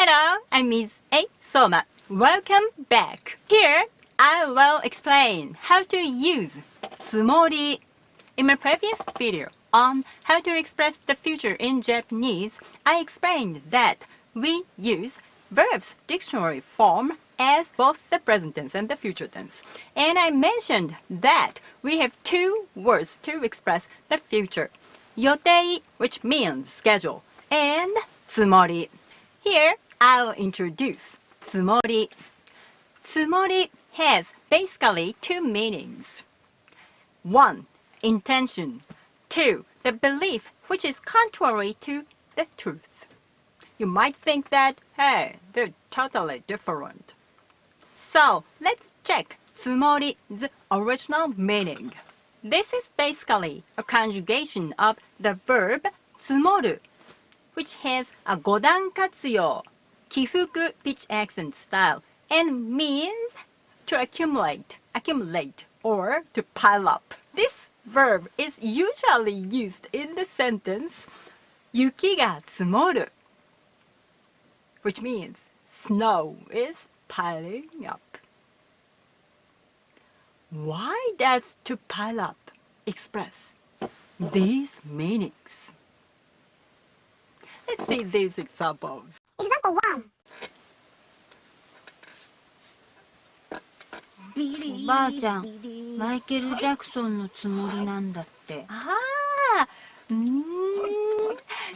Hello, I'm Ms. A. Soma. Welcome back. Here, I will explain how to use Tsumori. In my previous video on how to express the future in Japanese, I explained that we use verbs dictionary form as both the present tense and the future tense. And I mentioned that we have two words to express the future. Yotei, which means schedule, and tsumori. Here, I'll introduce tsumori. Tsumori has basically two meanings. 1. Intention. 2. The belief which is contrary to the truth. You might think that, hey, they're totally different. So, let's check tsumori's original meaning. This is basically a conjugation of the verb tsumoru, which has a godan katsuyo, kifuku pitch accent style, and means to accumulate, or to pile up. This verb is usually used in the sentence, yuki ga tsumoru, which means snow is piling up. Why does to pile up express these meanings? Let's see these examples. Example 1. おばあちゃん、マイケル・ジャクソンのつもりなんだって。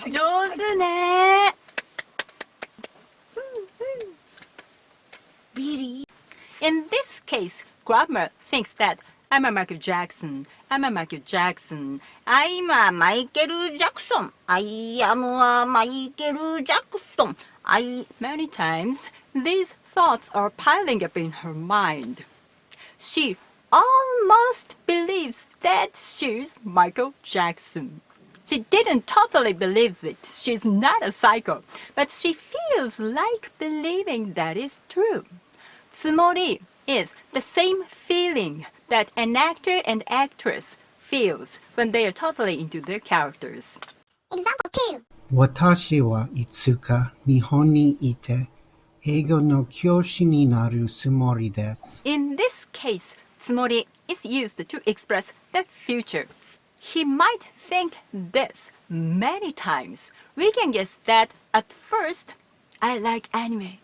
上手ね。ビリ In this case, grammar thinks that I'm a Michael Jackson. I'm a Michael Jackson. I'm a マイケル・ジャクソン。I am a マイケル・ジャクソン。Many times, these thoughts are piling up in her mind. She almost believes that she's Michael Jackson. She didn't totally believe it. She's not a psycho, but she feels like believing that is true. Tsumori is the same feeling that an actor and actress feels when they are totally into their characters. Example 2. 私はいつか日本にいて英語の教師になるつもりです。 In this case, tsumori is used to express the future. He might think this many times. We can guess that at first, I like anime,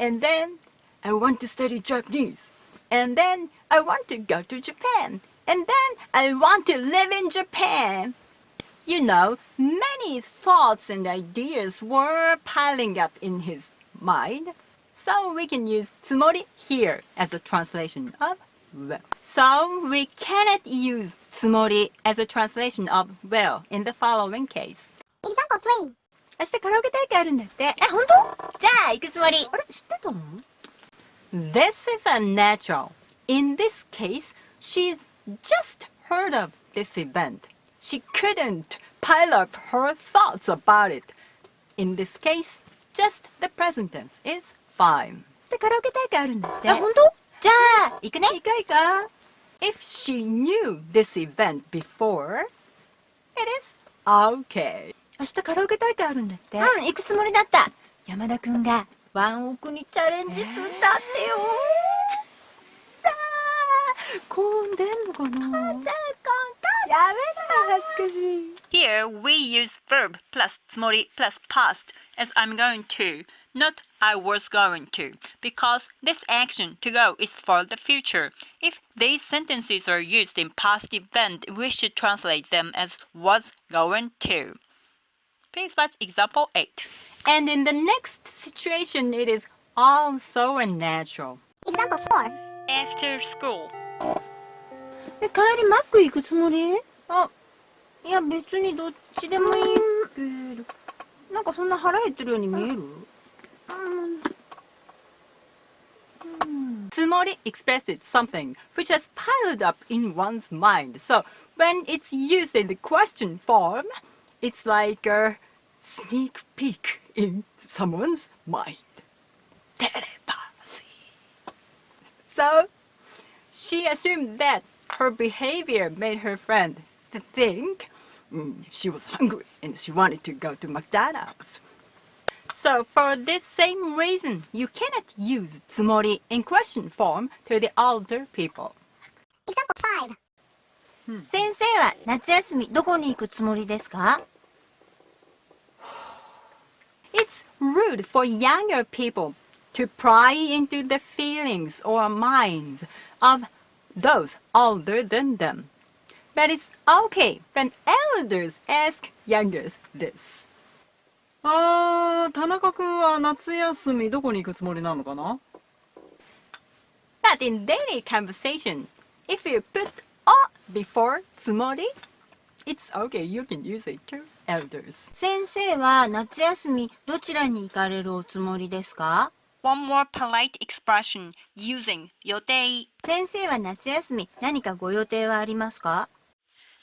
and then I want to study Japanese, and then I want to go to Japan, and then I want to live in Japan. You know, many thoughts and ideas were piling up in his mind, so we can use tsumori here as a translation of will. So we cannot use tsumori as a translation of will in the following case. Example 3. 明日カラオケ大会あるんだって。本当？じゃあ行くつもり。あれ、知ってたの？ This is unnatural. In this case, she's just heard of this event. She couldn't pile up her thoughts about it. In this case, just the present tense is fine. でカラオケ大会あるんだって。本当？じゃあ行くね。行こう行こう。If she knew this event before, it is okay. 明日カラオケ大会あるんだって。行くつもりだった。山田くんがワンオクにチャレンジするんだってよ。さあ、混んでんのかな。じゃあ混んだ。やめな、恥ずかしい。Here we use verb plus tsumori plus past as I'm going to, not I was going to, because this action to go is for the future. If these sentences are used in past event, we should translate them as was going to. Please watch example 8. And in the next situation, it is also unnatural. Example 4. After school. で帰りマック行くつもり？いや別にどっちでもいいけど、なんかそんな腹減ってるように見えるTsumori expresses something which has piled up in one's mind. So when it's used in the question form, it's like a sneak peek in someone's mind. Telepathy. So she assumed that her behavior made her friend think she was hungry and she wanted to go to McDonald's. So for this same reason, you cannot use つもり in question form to the older people. Example 5. 先生は夏休みどこに行くつもりですか？ It's rude for younger people to pry into the feelings or minds of those older than them. But it's okay when elders ask youngers this. 田中君は夏休みどこに行くつもりなのかな？ But in daily conversation, if you put "o" before つもり, it's okay, you can use it to elders. 先生は夏休みどちらに行かれるおつもりですか？ One more polite expression using 予定。先生は夏休み何かご予定はありますか？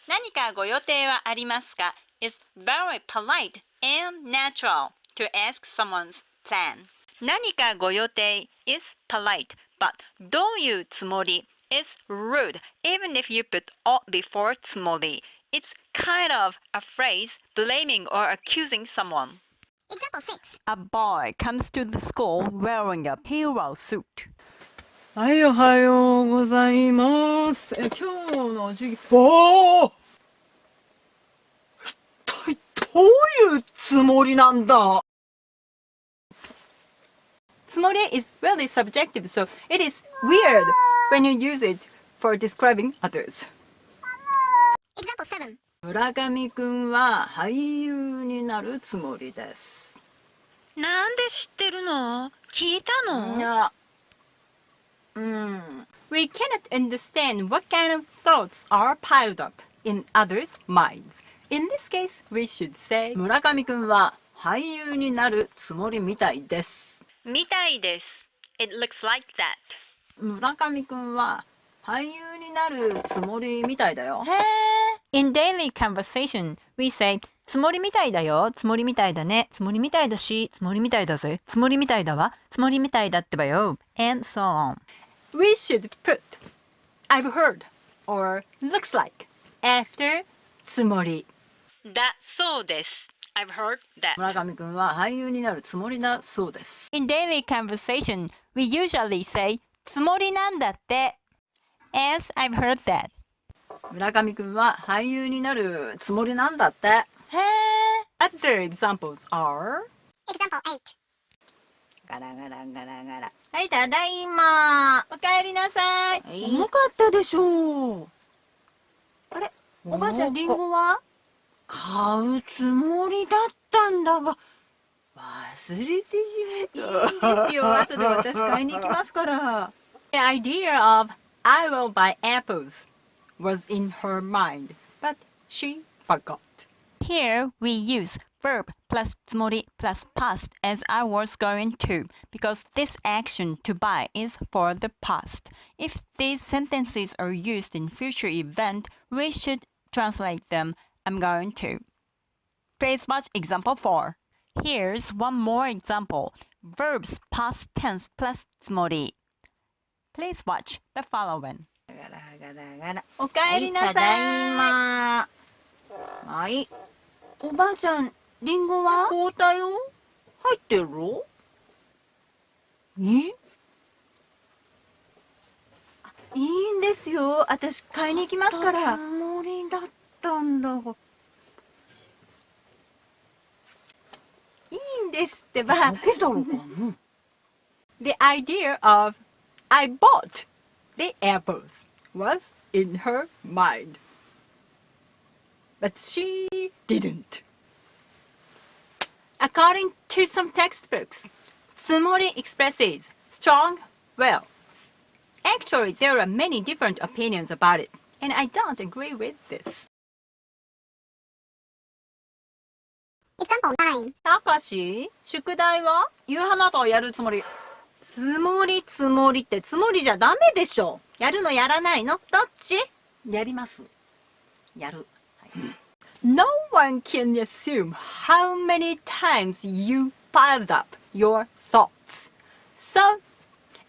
何かご予定はありますか is very polite and natural to ask someone's plan. 何かご予定 is polite, but どういうつもり is rude even if you put "o" before つもり. It's kind of a phrase blaming or accusing someone. Example 6. A boy comes to the school wearing a hero suit. はい、おはようございます。今日の授業、おー！一体どういうつもりなんだ？つもり is really subjective, so it is weird when you use it for describing others. Example 7. 村上くんは俳優になるつもりです。なんで知ってるの？聞いたの？いや、We cannot understand what kind of thoughts are piled up in others' minds. In this case, we should say 村上くんは俳優になるつもりみたいです。みたいです。It looks like that. 村上くんは俳優になるつもりみたいだよ。へー。 In daily conversation, we say つもりみたいだよ、つもりみたいだね、つもりみたいだし、つもりみたいだぜ、つもりみたいだわ、つもりみたいだってばよ、and so on. We should put I've heard or looks like after つもり。だそうです。I've heard that. 村上くんは俳優になるつもりだそうです。In daily conversation, we usually say つもりなんだって。As I've heard that. 村上くんは俳優になるつもりなんだって。へー。 Other examples are Example 8. ガラガラガラガラ。はい、ただいま。おかえりなさい。重かったでしょう。あれ、おばあちゃんリンゴは？買うつもりだったんだが、忘れてしまった。いいですよ。後で私買いに行きますから。The idea of I will buy apples was in her mind, but she forgot. Here we use verb plus つもり plus past as I was going to, because this action to buy is for the past. If these sentences are used in future event, we should translate them I'm going to. Please watch example 4. Here's one more example. Verbs past tense plus つもり. Please watch the following. ガラガラガラ。おかえりなただいさい。ま。はい。おばあちゃん、リンゴは？交代よ。入ってるろ？いいんですよ。私買いに行きますから。つもりだったんだが。いいんですってば。だけだろうかな。The idea of I bought the apples was in her mind. But she didn't. According to some textbooks, つもり expresses strong will. Actually, there are many different opinions about it, and I don't agree with this. Example 9. たかし、宿題は夕飯とやるつもり。つもりつもりってつもりじゃダメでしょ。やるのやらないの？どっち？やります。やる。はい、No one can assume how many times you piled up your thoughts. So,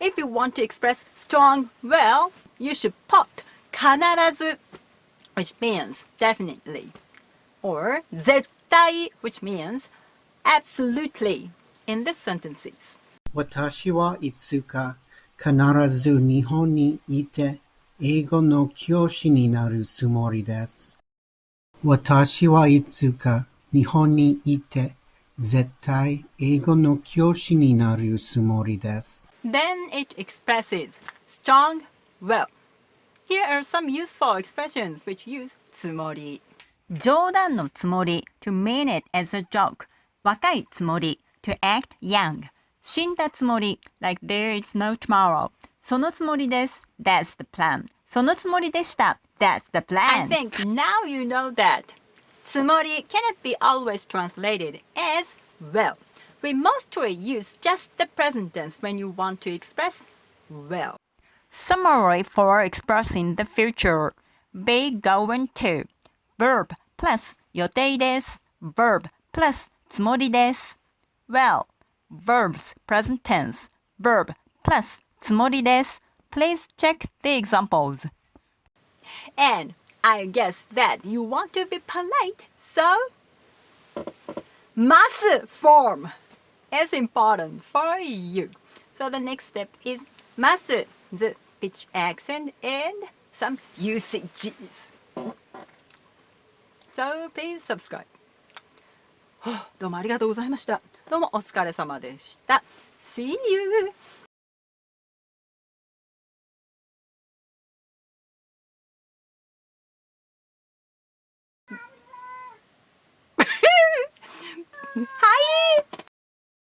if you want to express strong will, you should put 必ず which means definitely, or 絶対 which means absolutely, in the sentences. 私はいつか必ず日本にいて英語の教師になるつもりです。私はいつか日本にいて絶対英語の教師になるつもりです。Then it expresses strong will. Here are some useful expressions which use つもり。冗談のつもり to mean it as a joke. 若いつもり to act young. 死んだつもり like there is no tomorrow. そのつもりです That's the plan. そのつもりでした That's the plan. I think now you know that つもり cannot be always translated as will. We mostly use just the present tense when you want to express will. Summary for expressing the future. Be going to. Verb plus 予定です。Verb plus つもりです。Well, verbs present tense. Verb plus つもりです。Please check the examples. And I guess that you want to be polite, so must form is important for you. So the next step is must, the pitch accent and some usages. So please subscribe. どうもありがとうございました。どうもお疲れ様でした。See you! Hi!